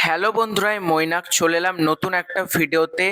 Hello বন্ধুরা, আমি মৈনাক চলে এলাম নতুন একটা ভিডিওতে।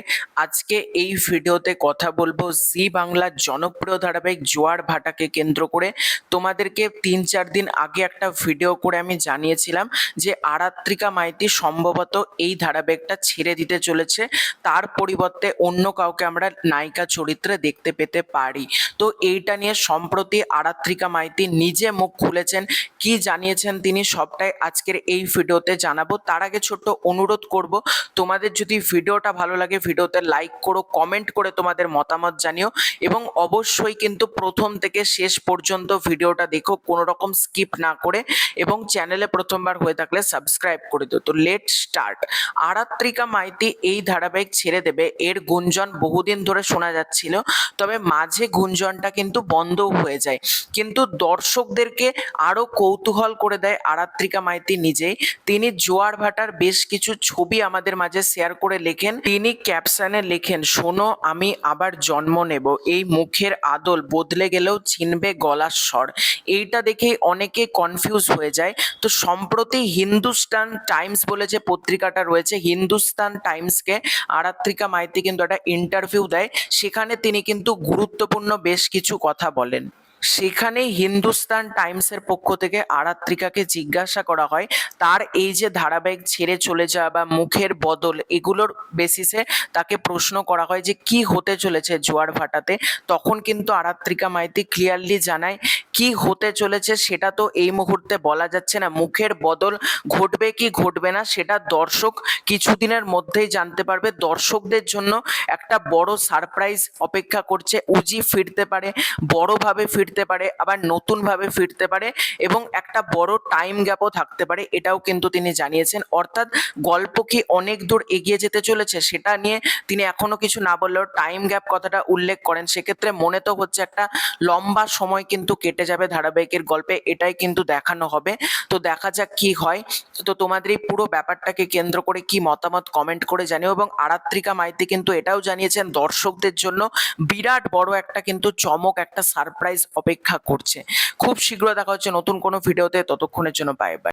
আজকে এই ভিডিওতে কথা বলবো জি বাংলার জনপ্রিয় ধারাবাহিক জোয়ার ভাটাকে কেন্দ্র করে। তোমাদেরকে 3-4 দিন আগে একটা ভিডিও করে আমি জানিয়েছিলাম যে আরাত্রিকা মাইতি সম্ভবত এই ধারাবাহিকটা ছেড়ে দিতে চলেছে, তার পরিবর্তে অন্য কাউকে আমরা নায়িকা চরিত্রে দেখতে পেতে পারি। তো এইটা নিয়ে সম্প্রতি আরাত্রিকা মাইতি নিজে মুখ খুলেছেন, কি জানিয়েছেন তিনি সবটাই আজকের এই ভিডিওতে জানাবো। তার আগে ছোট্ট অনুরোধ করব, তোমাদের যদি ভিডিওটা ভালো লাগে ভিডিওতে লাইক করো, কমেন্ট করে তোমাদের মতামত জানিও এবং অবশ্যই কিন্তু প্রথম থেকে শেষ পর্যন্ত ভিডিওটা দেখো, কোনো রকম স্কিপ না করে, এবং চ্যানেলে প্রথমবার হয়ে থাকলে সাবস্ক্রাইব করে দিও। তো লেট স্টার্ট। আরাত্রিকা মাইতি এই ধারাবাহিক ছেড়ে দেবে, এর গুঞ্জন বহুদিন ধরে শোনা যাচ্ছিল, তবে মাঝে গুঞ্জনটা কিন্তু বন্ধও হয়ে যায়। কিন্তু দর্শকদেরকে আরো কৌতূহল করে দেয় আরাত্রিকা মাইতি নিজেই। তিনি জোয়ার ভাটার বেশ কিছু ছবি আমাদের মাঝে শেয়ার করে লেখেন। তিনি ক্যাপশনে লেখেন, শোনো আমি আবার জন্ম নেব, এই মুখের আদল বদলে গেলেও চিনবে গলার স্বর। এইটা দেখেই অনেকে কনফিউজ হয়ে যায়। তো সম্প্রতি হিন্দুস্তান টাইমস বলে যে পত্রিকাটা রয়েছে, হিন্দুস্তান টাইমসকে আরাত্রিকা মাইতি কিন্তু একটা ইন্টারভিউ দেয়, সেখানে তিনি কিন্তু গুরুত্বপূর্ণ বেশ কিছু কথা বলেন। সেখানে হিন্দুস্তান টাইমসের পক্ষ থেকে আরাত্রিকাকে জিজ্ঞাসা করা হয় তার এই যে ধারাবাহিক ছেড়ে চলে যাওয়া বা মুখের বদল, এগুলোর বেসিসে তাকে প্রশ্ন করা হয় যে কি হতে চলেছে জোয়ার ভাটাতে। তখন কিন্তু আরাত্রিকা মাইতি ক্লিয়ারলি জানায় কি হতে চলেছে সেটা তো এই মুহূর্তে বলা যাচ্ছে না, মুখের বদল ঘটবে কি ঘটবে না সেটা দর্শক কিছুদিনের মধ্যেই জানতে পারবে। দর্শকদের জন্য একটা বড় সারপ্রাইজ অপেক্ষা করছে। উজি ফিরতে পারে, বড়ভাবে ফিরতে পারে, আবার নতুনভাবে ফিরতে পারে, এবং একটা বড় টাইম গ্যাপও থাকতে পারে, এটাও কিন্তু তিনি জানিয়েছেন। অর্থাৎ গল্প কি অনেক দূর এগিয়ে যেতে চলেছে সেটা নিয়ে তিনি এখনো কিছু না বললেও টাইম গ্যাপ কথাটা উল্লেখ করেন। সেক্ষেত্রে মনে তো হচ্ছে একটা লম্বা সময় কিন্তু কেটে যাবে ধারাবাহিকের গল্পে, এটাই কিন্তু দেখানো হবে। তো দেখা যাক কি হয়। তো তোমাদের এই পুরো ব্যাপারটাকে কেন্দ্র করে কি মতামত কমেন্ট করে জানিও। এবং আরাত্রিকা মাইতি কিন্তু এটাও জানিয়েছেন দর্শকদের জন্য বিরাট বড় একটা কিন্তু চমক, একটা সারপ্রাইজ অপেক্ষা করছে। খুব শীঘ্র দেখা হচ্ছে নতুন কোনো ভিডিওতে, ততক্ষণের জন্য বাই বাই।